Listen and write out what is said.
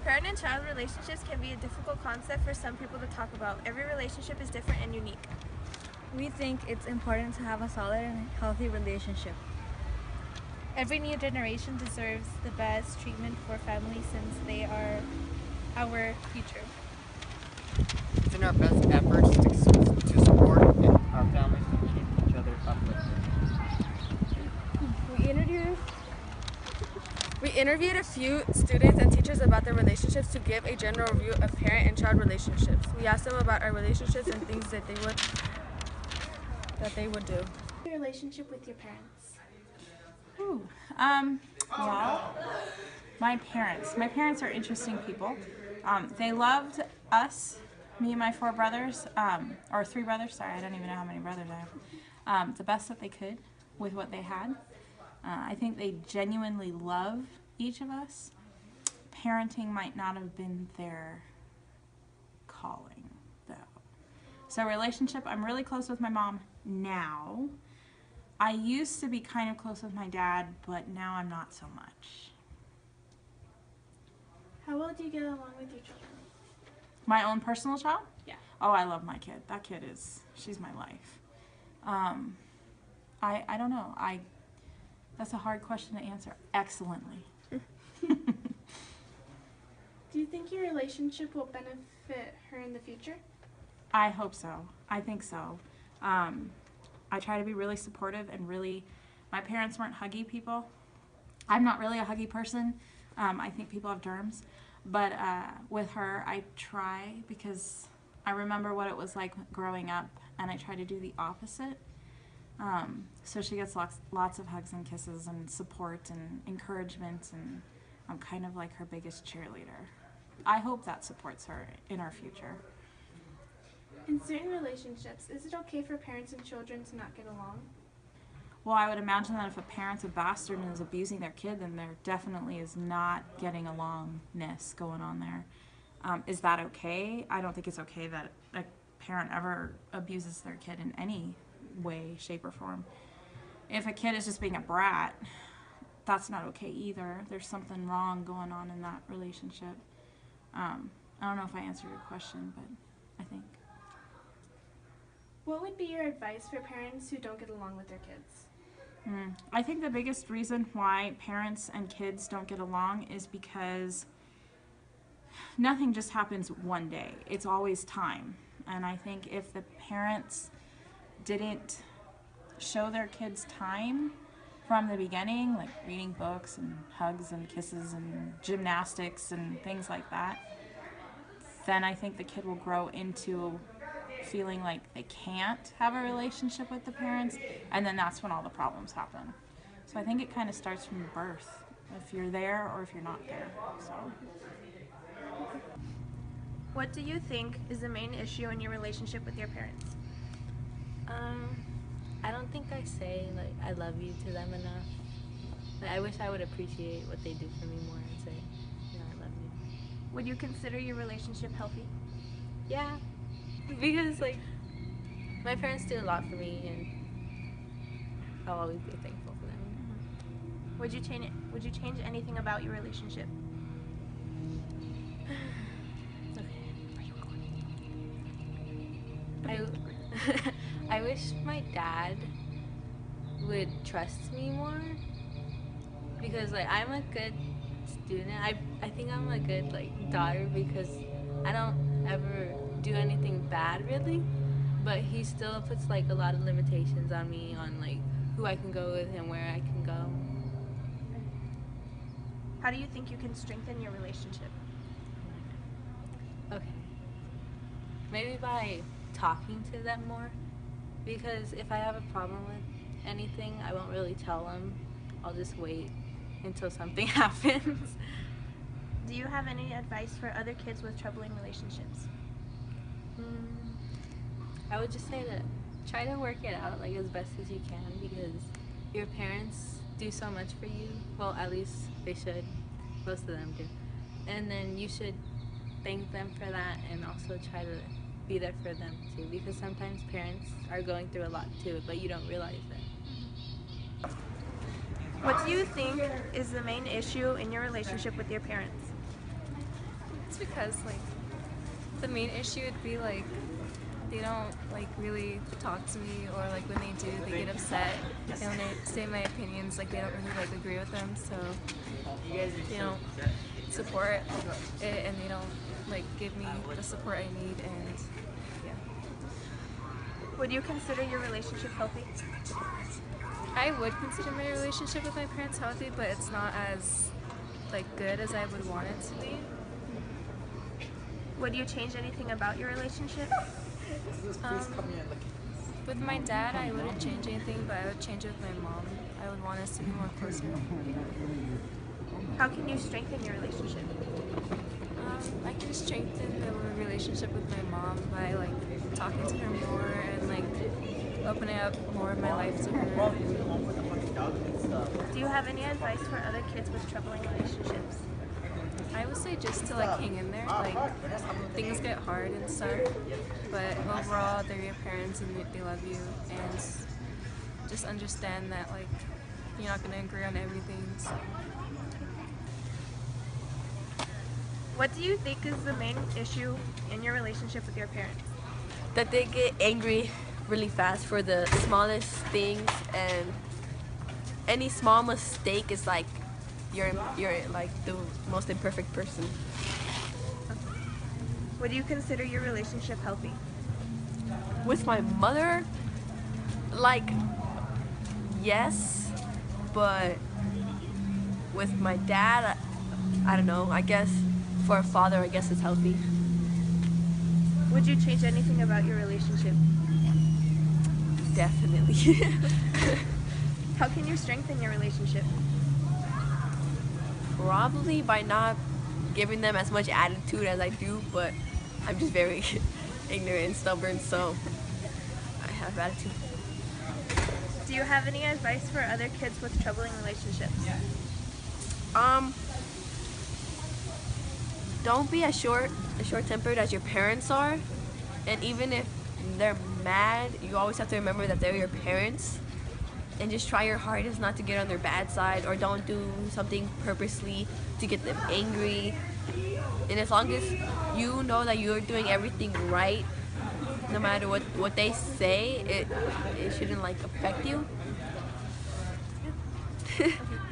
Parent and child relationships can be a difficult concept for some people to talk about. Every relationship is different and unique. We think it's important to have a solid and healthy relationship. Every new generation deserves the best treatment for families since they are our future. It's in our best efforts to support our families and keep each other uplifted. We interviewed a few students and teachers about their relationships to give a general review of parent and child relationships. We asked them about our relationships and things that they would do. Your relationship with your parents. Well, my parents are interesting people. They loved us, me and my 4 brothers, or 3 brothers, sorry, I don't even know how many brothers I have, the best that they could with what they had. I think they genuinely love each of us. Parenting might not have been their calling, though. So relationship, I'm really close with my mom now. I used to be kind of close with my dad, but now I'm not so much. How well do you get along with your children? My own personal child? Yeah. Oh, I love my kid. That kid she's my life. I don't know. That's a hard question to answer. Excellently. Do you think your relationship will benefit her in the future? I hope so. I think so. I try to be really supportive and my parents weren't huggy people. I'm not really a huggy person. I think people have germs. But with her, I try because I remember what it was like growing up, and I try to do the opposite. So she gets lots of hugs and kisses and support and encouragement, and I'm kind of like her biggest cheerleader. I hope that supports her in our future. In certain relationships, is it okay for parents and children to not get along? Well, I would imagine that if a parent's a bastard and is abusing their kid, then there definitely is not getting alongness going on there. Is that okay? I don't think it's okay that a parent ever abuses their kid in any way, shape, or form. If a kid is just being a brat, that's not okay either. There's something wrong going on in that relationship. I don't know if I answered your question, but I think. What would be your advice for parents who don't get along with their kids? I think the biggest reason why parents and kids don't get along is because nothing just happens one day. It's always time. And I think if the parents didn't show their kids time from the beginning, like reading books and hugs and kisses and gymnastics and things like that, then I think the kid will grow into feeling like they can't have a relationship with the parents, and then that's when all the problems happen. So I think it kind of starts from birth, if you're there or if you're not there. So. What do you think is the main issue in your relationship with your parents? I don't think I say like I love you to them enough. Like, I wish I would appreciate what they do for me more and say, you know, I love you. Would you consider your relationship healthy? Yeah, because like my parents do a lot for me, and I'll always be thankful for them. Would you change anything about your relationship? I wish my dad would trust me more, because like I'm a good student. I think I'm a good like daughter because I don't ever do anything bad really, but he still puts like a lot of limitations on me on like who I can go with and where I can go. How do you think you can strengthen your relationship? Okay. Maybe by talking to them more, because if I have a problem with anything, I won't really tell them. I'll just wait until something happens. Do you have any advice for other kids with troubling relationships? I would just say that try to work it out like as best as you can, because your parents do so much for you. Well, at least they should. Most of them do. And then you should thank them for that, and also try to be there for them too, because sometimes parents are going through a lot too, but you don't realize it. What do you think is the main issue in your relationship with your parents? because like the main issue would be like they don't like really talk to me, or like when they do they get upset and when I say my opinions like they don't really like agree with them, so they don't support it and they don't like give me the support I need. And yeah, Would you consider your relationship healthy? I would consider my relationship with my parents healthy, but it's not as like good as I would want it to be. Would you change anything about your relationship? With my dad, I wouldn't change anything, but I would change it with my mom. I would want us to be more closer. How can you strengthen your relationship? I can strengthen the relationship with my mom by like talking to her more and like opening up more of my life to her. Do you have any advice for other kids with troubling relationships? I would say just to like hang in there. Like things get hard and stuff, but overall they're your parents and they love you, and just understand that like you're not gonna agree on everything. So. What do you think is the main issue in your relationship with your parents? That they get angry really fast for the smallest things, and any small mistake is like you're like the most imperfect person. Would you consider your relationship healthy? With my mother, like, yes, but with my dad, I don't know. I guess for a father, I guess it's healthy. Would you change anything about your relationship? Definitely. How can you strengthen your relationship? Probably by not giving them as much attitude as I do, but I'm just very ignorant and stubborn, so I have attitude. Do you have any advice for other kids with troubling relationships? Don't be as short-tempered as your parents are, and even if they're mad, you always have to remember that they're your parents, and just try your hardest not to get on their bad side, or don't do something purposely to get them angry. And as long as you know that you're doing everything right, no matter what they say, it shouldn't like affect you.